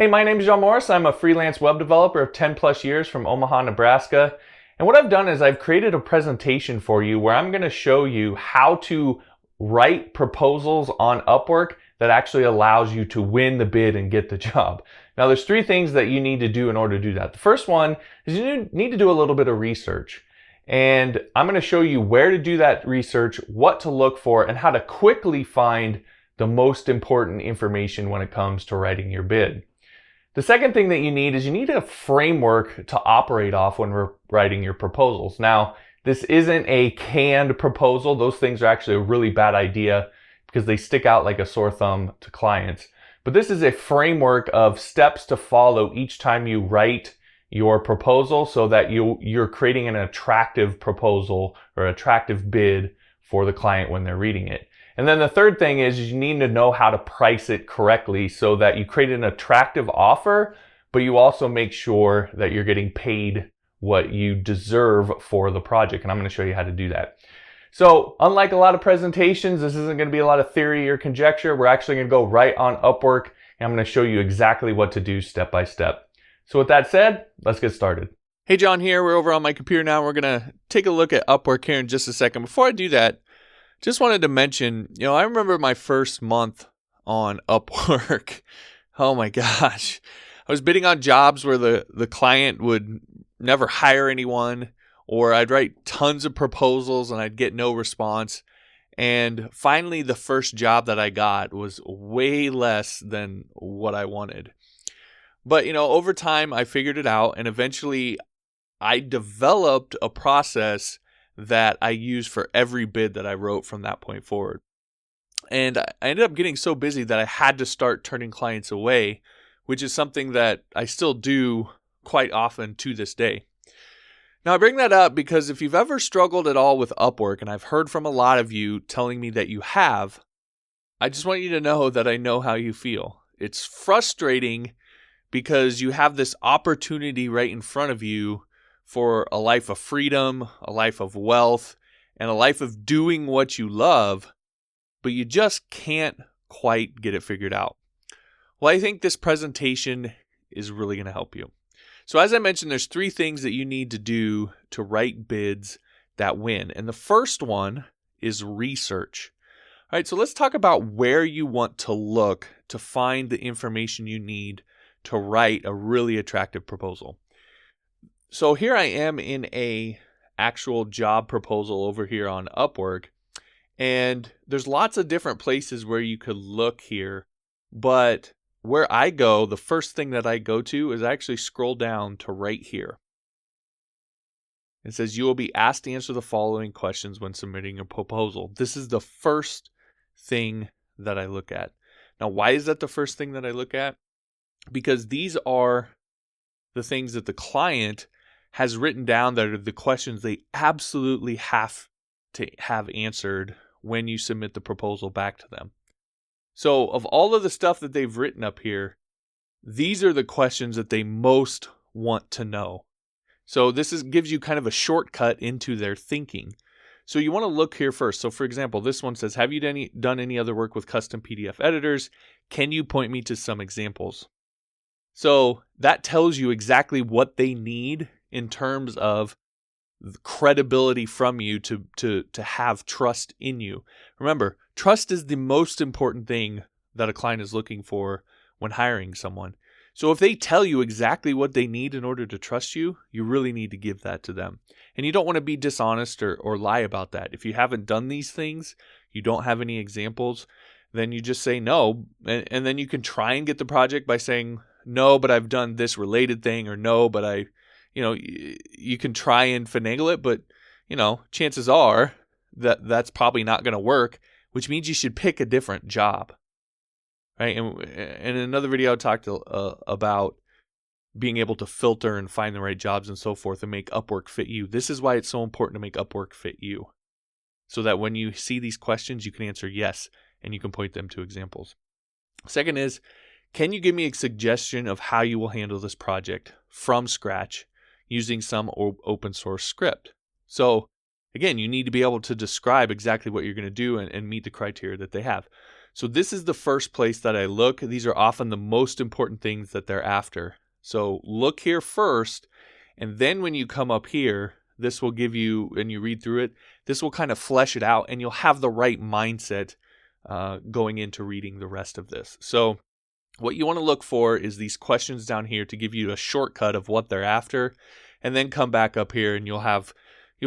Hey, my name is John Morris. I'm a freelance web developer of 10 plus years from Omaha, Nebraska. And what I've done is I've created a presentation for you where I'm going to show you how to write proposals on Upwork that actually allows you to win the bid and get the job. Now, there's three things that you need to do in order to do that. The first one is you need to do a little bit of research. And I'm going to show you where to do that research, what to look for, and how to quickly find the most important information when it comes to writing your bid. The second thing that you need is you need a framework to operate off when we're writing your proposals. Now, this isn't a canned proposal. Those things are actually a really bad idea because they stick out like a sore thumb to clients. But this is a framework of steps to follow each time you write your proposal so that you're creating an attractive proposal or attractive bid for the client when they're reading it. And then the third thing is you need to know how to price it correctly so that you create an attractive offer, but you also make sure that you're getting paid what you deserve for the project. And I'm going to show you how to do that. So unlike a lot of presentations, this isn't going to be a lot of theory or conjecture. We're actually going to go right on Upwork, and I'm going to show you exactly what to do step by step. So with that said, let's get started. Hey, John here. We're over on my computer now. We're going to take a look at Upwork here in just a second. Before I do that, just wanted to mention, I remember my first month on Upwork. Oh my gosh. I was bidding on jobs where the client would never hire anyone, or I'd write tons of proposals and I'd get no response. And finally, the first job that I got was way less than what I wanted. But, over time, I figured it out, and eventually I developed a process that I use for every bid that I wrote from that point forward. And I ended up getting so busy that I had to start turning clients away, which is something that I still do quite often to this day. Now, I bring that up because if you've ever struggled at all with Upwork, and I've heard from a lot of you telling me that you have, I just want you to know that I know how you feel. It's frustrating because you have this opportunity right in front of you for a life of freedom, a life of wealth, and a life of doing what you love, but you just can't quite get it figured out. Well, I think this presentation is really going to help you. So as I mentioned, there's three things that you need to do to write bids that win. And the first one is research. All right, so let's talk about where you want to look to find the information you need to write a really attractive proposal. So here I am in a actual job proposal over here on Upwork, and there's lots of different places where you could look here, but where I go, the first thing that I go to is actually scroll down to right here. It says you will be asked to answer the following questions when submitting a proposal. This is the first thing that I look at. Now, why is that the first thing that I look at? Because these are the things that the client has written down that are the questions they absolutely have to have answered when you submit the proposal back to them. So of all of the stuff that they've written up here, these are the questions that they most want to know. So this gives you kind of a shortcut into their thinking. So you want to look here first. So for example, this one says, have you done any other work with custom PDF editors? Can you point me to some examples? So that tells you exactly what they need in terms of credibility from you to have trust in you. Remember, trust is the most important thing that a client is looking for when hiring someone. So if they tell you exactly what they need in order to trust you, you really need to give that to them. And you don't want to be dishonest or lie about that. If you haven't done these things, you don't have any examples, then you just say no. And then you can try and get the project by saying, no, but I've done this related thing, or no, but you can try and finagle it, but, chances are that that's probably not going to work, which means you should pick a different job, right? And in another video, I talked about being able to filter and find the right jobs and so forth and make Upwork fit you. This is why it's so important to make Upwork fit you, so that when you see these questions, you can answer yes, and you can point them to examples. Second is, can you give me a suggestion of how you will handle this project from scratch using some open source script? So again, you need to be able to describe exactly what you're going to do and meet the criteria that they have. So this is the first place that I look. These are often the most important things that they're after. So look here first, and then when you come up here, this will give you, and you read through it, this will kind of flesh it out, and you'll have the right mindset going into reading the rest of this. So what you want to look for is these questions down here to give you a shortcut of what they're after, and then come back up here and you'll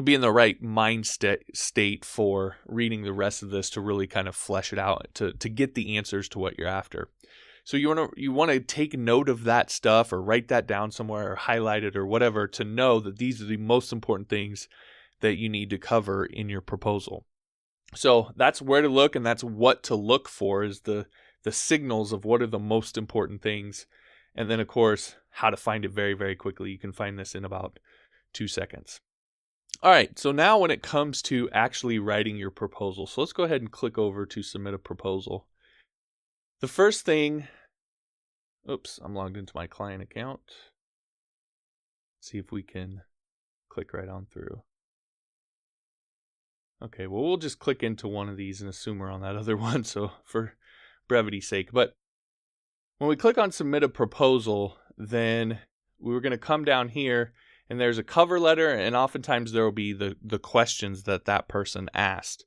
be in the right mind state for reading the rest of this to really kind of flesh it out to get the answers to what you're after. So you want to take note of that stuff, or write that down somewhere, or highlight it, or whatever, to know that these are the most important things that you need to cover in your proposal. So that's where to look, and that's what to look for, is the signals of what are the most important things. And then, of course, how to find it very, very quickly. You can find this in about 2 seconds. All right, so now when it comes to actually writing your proposal, so let's go ahead and click over to submit a proposal. The first thing, I'm logged into my client account. See if we can click right on through. Okay, well, we'll just click into one of these and assume we're on that other one, so for brevity's sake. But when we click on submit a proposal, then we're going to come down here, and there's a cover letter, and oftentimes there will be the questions that person asked.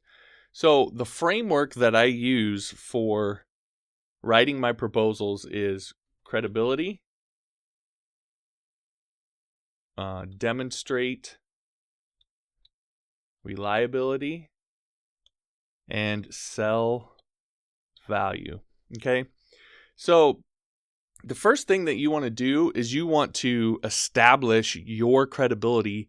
So the framework that I use for writing my proposals is credibility, demonstrate, reliability, and sell value. Okay, so the first thing that you want to do is you want to establish your credibility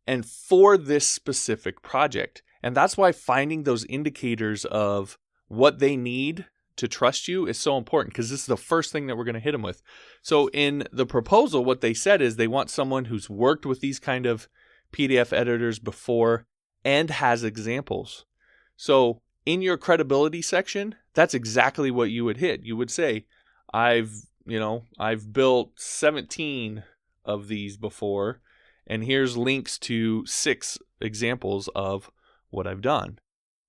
and for this specific project. And that's why finding those indicators of what they need to trust you is so important, because this is the first thing that we're going to hit them with. So in the proposal, what they said is they want someone who's worked with these kind of PDF editors before and has examples. So in your credibility section, that's exactly what you would hit. You would say, I've built 17 of these before, and here's links to 6 examples of what I've done.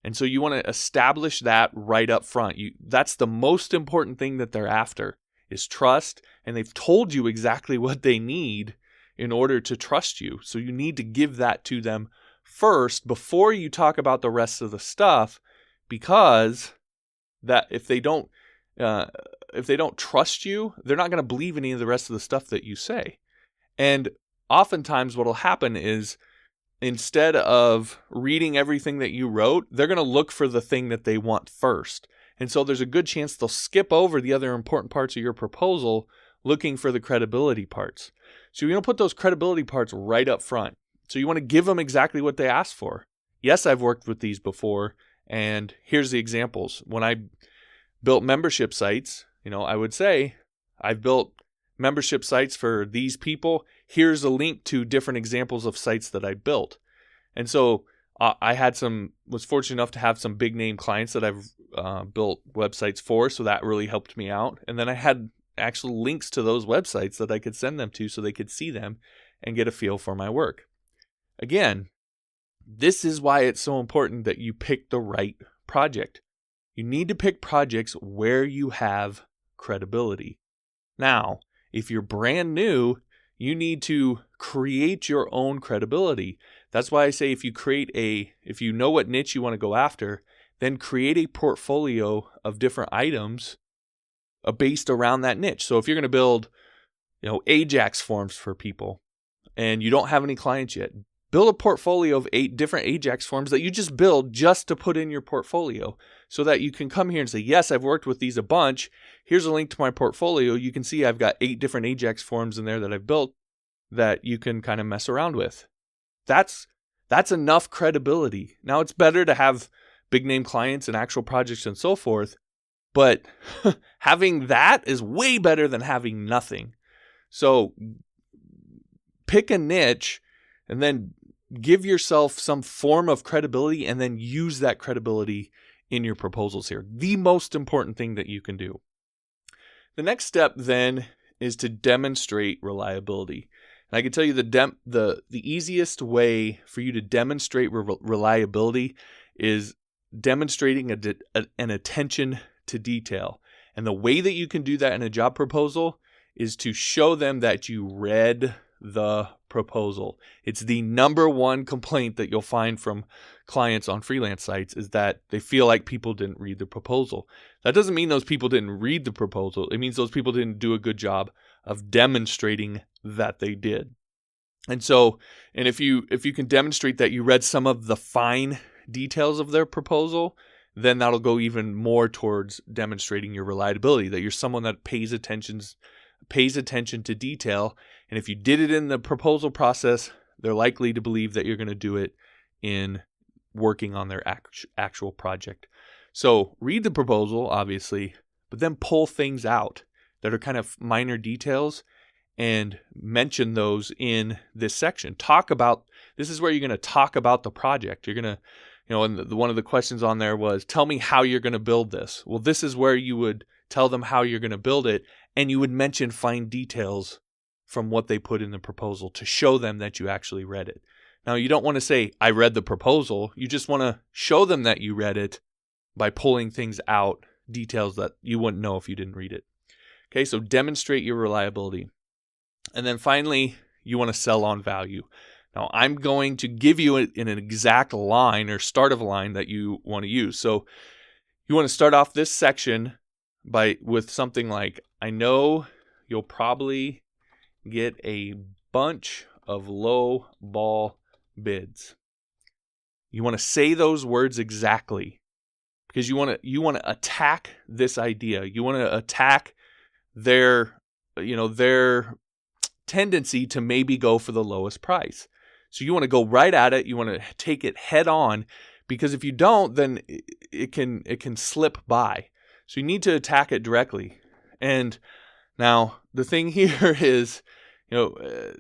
And so you want to establish that right up front. That's the most important thing that they're after, is trust, and they've told you exactly what they need in order to trust you. So you need to give that to them first before you talk about the rest of the stuff, because that if they don't trust you, they're not going to believe any of the rest of the stuff that you say. And oftentimes what will happen is, instead of reading everything that you wrote, they're going to look for the thing that they want first. And so there's a good chance they'll skip over the other important parts of your proposal looking for the credibility parts. So you're going to put those credibility parts right up front. So you want to give them exactly what they asked for. Yes, I've worked with these before, and here's the examples. When I built membership sites, I would say, I've built membership sites for these people. Here's a link to different examples of sites that I built. And so I was fortunate enough to have some big name clients that I've built websites for, so that really helped me out. And then I had actual links to those websites that I could send them to so they could see them and get a feel for my work. Again, this is why it's so important that you pick the right project. You need to pick projects where you have credibility. Now, if you're brand new, you need to create your own credibility. That's why I say if you know what niche you want to go after, then create a portfolio of different items based around that niche. So if you're going to build, Ajax forms for people and you don't have any clients yet, build a portfolio of 8 different Ajax forms that you just build just to put in your portfolio, so that you can come here and say, yes, I've worked with these a bunch. Here's a link to my portfolio. You can see I've got 8 different Ajax forms in there that I've built that you can kind of mess around with. That's enough credibility. Now, it's better to have big name clients and actual projects and so forth, but having that is way better than having nothing. So pick a niche and then give yourself some form of credibility, and then use that credibility in your proposals here. The most important thing that you can do. The next step then is to demonstrate reliability. And I can tell you the easiest way for you to demonstrate reliability is demonstrating an attention to detail. And the way that you can do that in a job proposal is to show them that you read the proposal. It's the number one complaint that you'll find from clients on freelance sites is that they feel like people didn't read the proposal. That doesn't mean those people didn't read the proposal. It means those people didn't do a good job of demonstrating that they did. And if you can demonstrate that you read some of the fine details of their proposal, then that'll go even more towards demonstrating your reliability, that you're someone that pays attention to detail. And if you did it in the proposal process, they're likely to believe that you're going to do it in working on their actual project. So read the proposal, obviously, but then pull things out that are kind of minor details and mention those in this section. This is where you're going to talk about the project. You're going to, and one of the questions on there was, tell me how you're going to build this. Well, this is where you would tell them how you're going to build it, and you would mention fine details from what they put in the proposal to show them that you actually read it. Now, you don't want to say, I read the proposal. You just want to show them that you read it by pulling things out, details that you wouldn't know if you didn't read it. Okay, so demonstrate your reliability. And then finally, you want to sell on value. Now, I'm going to give you an exact line or start of a line that you want to use. So you want to start off this section with something like, I know you'll probably get a bunch of low ball bids. You want to say those words exactly because you want to attack this idea. You want to attack their tendency to maybe go for the lowest price. So you want to go right at it. You want to take it head on, because if you don't, then it can slip by. So you need to attack it directly. And now the thing here is,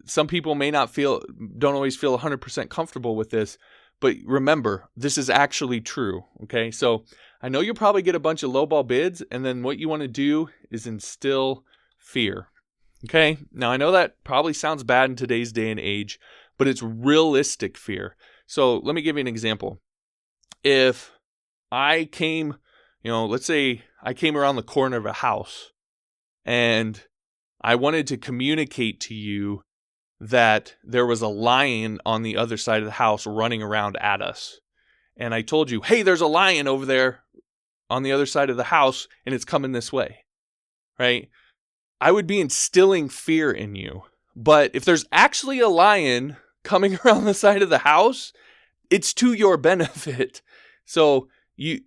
some people don't always feel 100% comfortable with this, but remember, this is actually true. Okay. So I know you'll probably get a bunch of lowball bids, and then what you want to do is instill fear. Okay. Now I know that probably sounds bad in today's day and age, but it's realistic fear. So let me give you an example. If I came, let's say I came around the corner of a house and I wanted to communicate to you that there was a lion on the other side of the house running around at us. And I told you, hey, there's a lion over there on the other side of the house and it's coming this way, right? I would be instilling fear in you. But if there's actually a lion coming around the side of the house, it's to your benefit. So you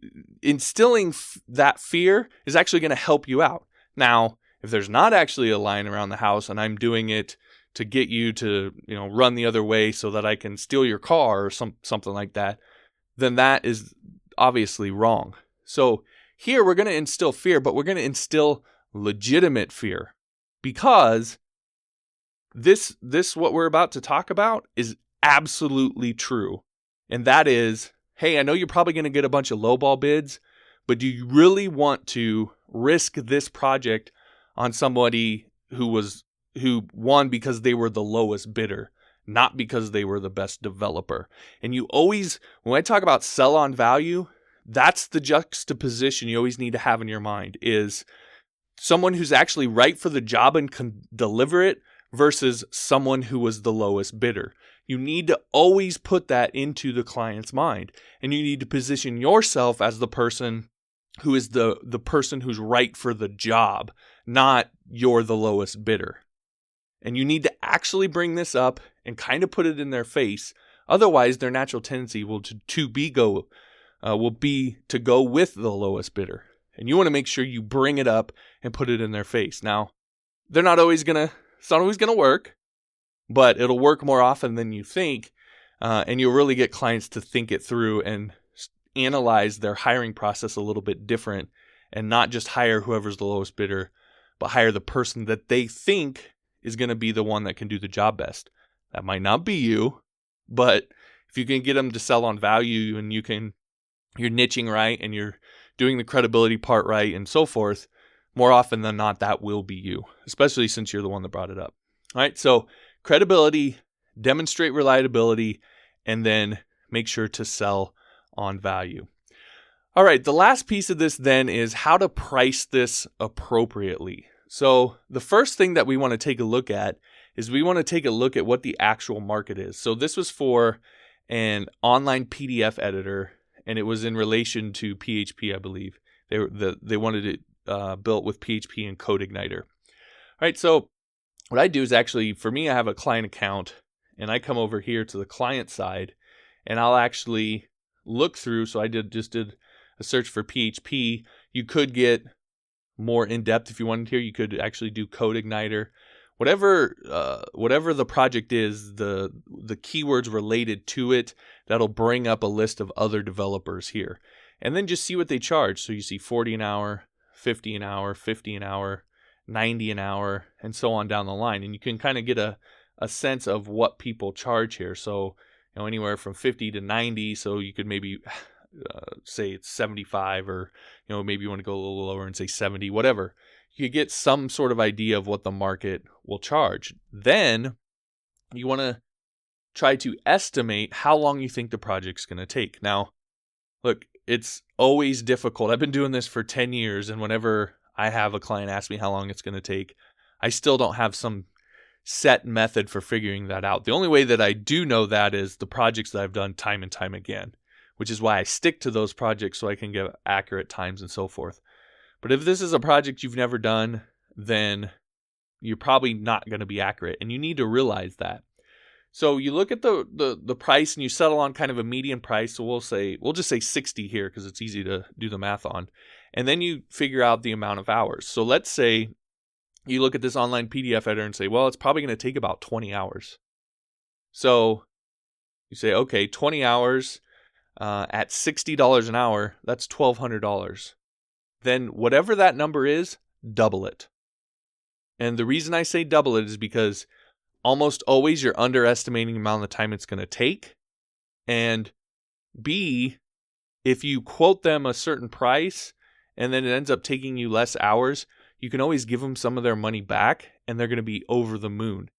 instilling that fear is actually going to help you out. Now, if there's not actually a lion around the house and I'm doing it to get you to, run the other way so that I can steal your car or something like that, then that is obviously wrong. So here we're going to instill fear, but we're going to instill legitimate fear, because this what we're about to talk about is absolutely true. And that is, hey, I know you're probably going to get a bunch of lowball bids, but do you really want to risk this project on somebody who won because they were the lowest bidder, not because they were the best developer? And you always, when I talk about sell on value, that's the juxtaposition you always need to have in your mind, is someone who's actually right for the job and can deliver it versus someone who was the lowest bidder. You need to always put that into the client's mind, and you need to position yourself as the person who is the person who's right for the job, not you're the lowest bidder. And you need to actually bring this up and kind of put it in their face. Otherwise, their natural tendency will be to go with the lowest bidder. And you want to make sure you bring it up and put it in their face. Now, it's not always going to work, but it'll work more often than you think. And you'll really get clients to think it through and analyze their hiring process a little bit different, and not just hire whoever's the lowest bidder, but hire the person that they think is going to be the one that can do the job best. That might not be you, but if you can get them to sell on value and you're niching right and you're doing the credibility part right and so forth, more often than not, that will be you, especially since you're the one that brought it up. All right, so credibility, demonstrate reliability, and then make sure to sell on value. All right, the last piece of this then is how to price this appropriately. So the first thing that we want to take a look at is we want to take a look at what the actual market is. So this was for an online PDF editor, and it was in relation to PHP, I believe. They wanted it built with PHP and CodeIgniter. All right, so what I do is actually, for me, I have a client account, and I come over here to the client side, and I'll actually look through. So I just did a search for PHP. You could get more in depth if you wanted to. You could actually do CodeIgniter. Whatever the project is, the keywords related to it, that'll bring up a list of other developers here. And then just see what they charge. So you see 40 an hour, 50 an hour, 50 an hour, 90 an hour, and so on down the line. And you can kind of get a sense of what people charge here. So, anywhere from 50 to 90. So you could maybe say it's 75, or maybe you want to go a little lower and say 70, whatever. You get some sort of idea of what the market will charge. Then you want to try to estimate how long you think the project's going to take. Now, look, it's always difficult. I've been doing this for 10 years, and whenever I have a client ask me how long it's going to take, I still don't have some set method for figuring that out. The only way that I do know that is the projects that I've done time and time again, which is why I stick to those projects so I can get accurate times and so forth. But if this is a project you've never done, then you're probably not going to be accurate, and you need to realize that. So you look at the price and you settle on kind of a median price. So we'll just say 60 here because it's easy to do the math on. And then you figure out the amount of hours. So let's say you look at this online PDF editor and say, well, it's probably going to take about 20 hours. So you say, okay, 20 hours at $60 an hour, that's $1,200. Then whatever that number is, double it. And the reason I say double it is because almost always you're underestimating the amount of time it's going to take. And B, if you quote them a certain price and then it ends up taking you less hours, you can always give them some of their money back, and they're going to be over the moon.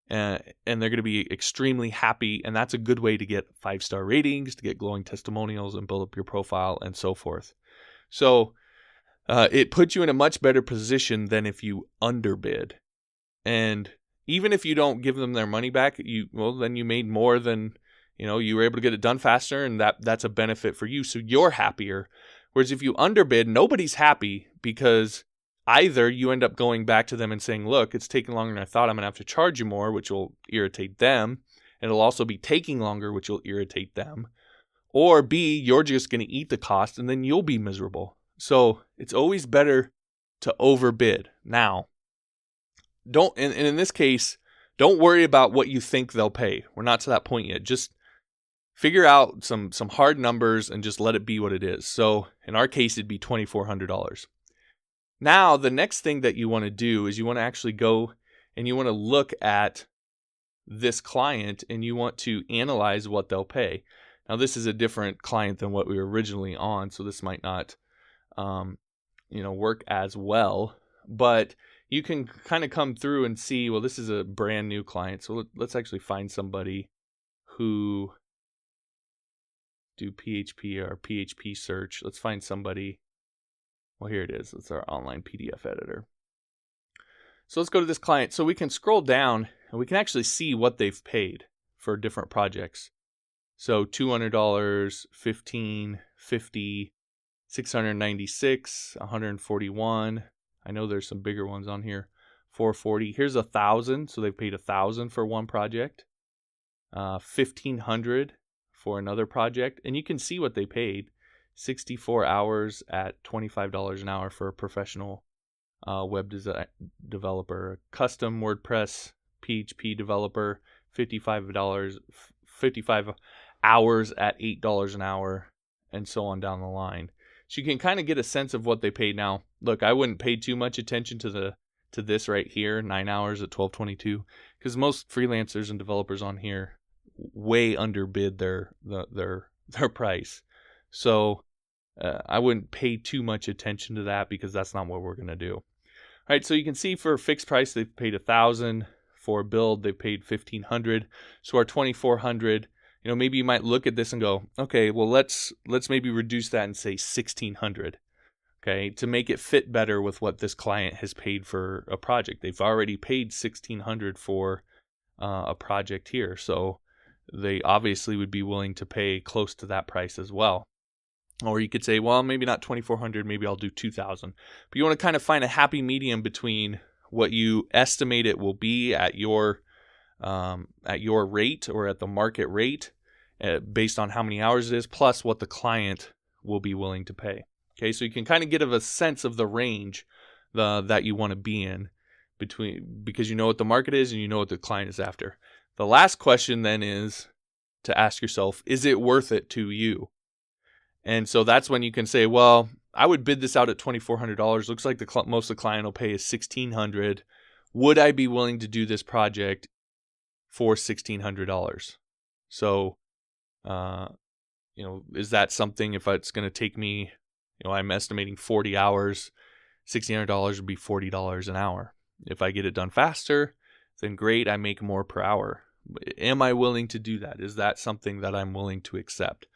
And they're going to be extremely happy, and that's a good way to get 5-star ratings, to get glowing testimonials, and build up your profile, and so forth. So it puts you in a much better position than if you underbid. And even if you don't give them their money back, then you made more than, you were able to get it done faster, and that's a benefit for you. So you're happier. Whereas if you underbid, nobody's happy, because either you end up going back to them and saying, look, it's taking longer than I thought, I'm going to have to charge you more, which will irritate them. And it'll also be taking longer, which will irritate them. Or B, you're just going to eat the cost, and then you'll be miserable. So it's always better to overbid. Now, in this case, don't worry about what you think they'll pay. We're not to that point yet. Just figure out some hard numbers and just let it be what it is. So in our case, it'd be $2,400. Now, the next thing that you want to do is you want to actually go and you want to look at this client and you want to analyze what they'll pay. Now, this is a different client than what we were originally on, so this might not work as well. But you can kind of come through and see, well, this is a brand new client. So let's actually find somebody who do PHP or PHP search. Let's find somebody. Well, here it is. It's our online PDF editor. So let's go to this client. So we can scroll down and we can actually see what they've paid for different projects. So $200, $15, $50, $696, $141. I know there's some bigger ones on here. $440. Here's $1,000. So they've paid $1,000 for one project. $1,500 for another project. And you can see what they paid. 64 hours at $25 an hour for a professional web developer. Custom WordPress PHP developer, $55 hours at $8 an hour, and so on down the line. So you can kind of get a sense of what they paid. Now, look, I wouldn't pay too much attention to this right here, 9 hours at $12.22, because most freelancers and developers on here way underbid their price. So I wouldn't pay too much attention to that, because that's not what we're going to do. All right, so you can see for a fixed price, they've paid $1,000. For a build, they've paid $1,500. So our $2,400 maybe you might look at this and go, okay, well, let's maybe reduce that and say 1,600. Okay, to make it fit better with what this client has paid for a project. They've already paid 1,600 for a project here, so they obviously would be willing to pay close to that price as well. Or you could say, well, maybe not 2,400, maybe I'll do 2,000. But you want to kind of find a happy medium between what you estimate it will be at your rate or at the market rate, based on how many hours it is, plus what the client will be willing to pay. Okay, so you can kind of get a sense of the range that you want to be in because you know what the market is and you know what the client is after. The last question then is to ask yourself, is it worth it to you? And so that's when you can say, well, I would bid this out at $2,400. Looks like most of the client will pay is $1,600. Would I be willing to do this project for $1,600? So, is that something, if it's going to take me, I'm estimating 40 hours, $1,600 would be $40 an hour. If I get it done faster, then great, I make more per hour. Am I willing to do that? Is that something that I'm willing to accept?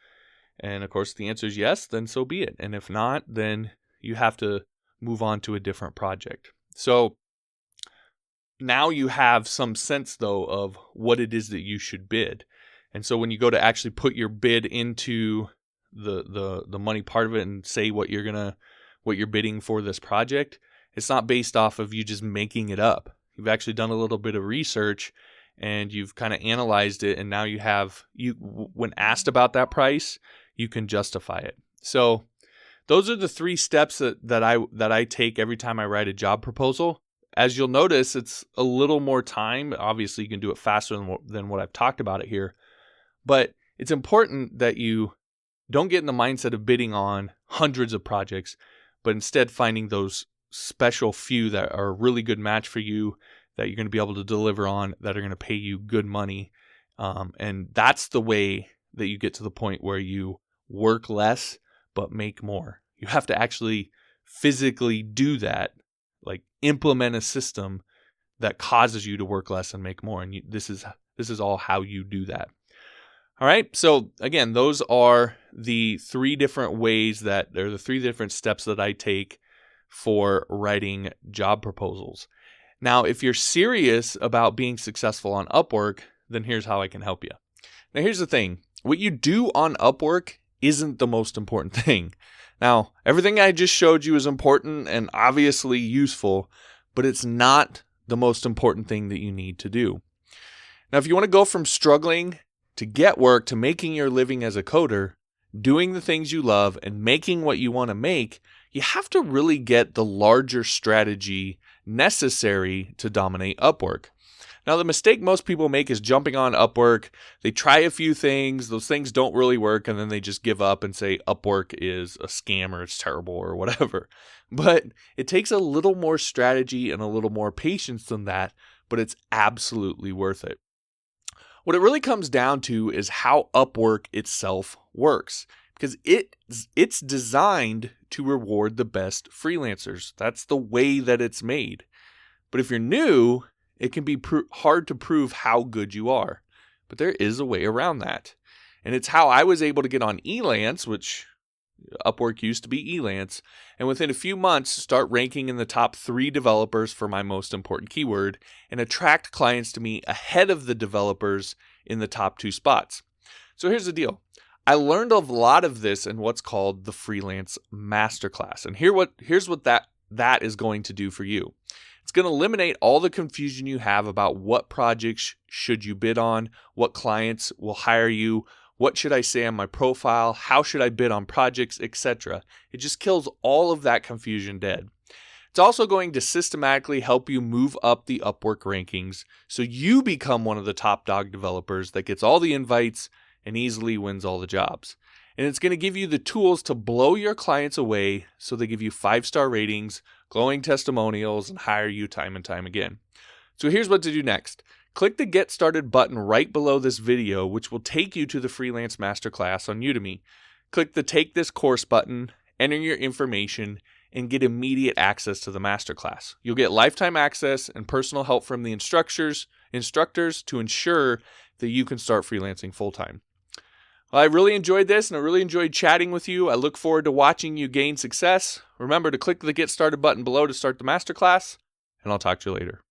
And of course, the answer is yes, then so be it. And if not, then you have to move on to a different project. So now you have some sense, though, of what it is that you should bid. And so when you go to actually put your bid into the money part of it and say what you're bidding for this project, it's not based off of you just making it up. You've actually done a little bit of research and you've kind of analyzed it, and now when asked about that price, you can justify it. So those are the 3 steps that I take every time I write a job proposal. As you'll notice, it's a little more time. Obviously, you can do it faster than what I've talked about it here. But it's important that you don't get in the mindset of bidding on hundreds of projects, but instead finding those special few that are a really good match for you, that you're going to be able to deliver on, that are going to pay you good money. And that's the way that you get to the point where you work less but make more. You have to actually physically do that, like implement a system that causes you to work less and make more. And this is all how you do that. All right. So again, those are the 3 different ways the 3 different steps that I take for writing job proposals. Now, if you're serious about being successful on Upwork, then here's how I can help you. Now, here's the thing. What you do on Upwork isn't the most important thing. Now, everything I just showed you is important and obviously useful, but it's not the most important thing that you need to do. Now, if you want to go from struggling to get work to making your living as a coder, doing the things you love and making what you want to make, you have to really get the larger strategy necessary to dominate Upwork. Now, the mistake most people make is jumping on Upwork. They try a few things, those things don't really work, and then they just give up and say Upwork is a scam or it's terrible or whatever. But it takes a little more strategy and a little more patience than that, but it's absolutely worth it. What it really comes down to is how Upwork itself works, because it's designed to reward the best freelancers. That's the way that it's made. But if you're new, it can be hard to prove how good you are. But there is a way around that. And it's how I was able to get on Elance, which Upwork used to be Elance, and within a few months start ranking in the top 3 developers for my most important keyword and attract clients to me ahead of the developers in the top 2 spots. So here's the deal. I learned a lot of this in what's called the Freelance Masterclass. And here's what that is going to do for you. It's going to eliminate all the confusion you have about what projects should you bid on, what clients will hire you, what should I say on my profile, how should I bid on projects, etc. It just kills all of that confusion dead. It's also going to systematically help you move up the Upwork rankings so you become one of the top dog developers that gets all the invites and easily wins all the jobs. And it's going to give you the tools to blow your clients away so they give you 5-star ratings, glowing testimonials, and hire you time and time again. So here's what to do next. Click the Get Started button right below this video, which will take you to the Freelance Masterclass on Udemy. Click the Take This Course button, enter your information, and get immediate access to the Masterclass. You'll get lifetime access and personal help from the instructors to ensure that you can start freelancing full-time. Well, I really enjoyed this, and I really enjoyed chatting with you. I look forward to watching you gain success. Remember to click the Get Started button below to start the masterclass, and I'll talk to you later.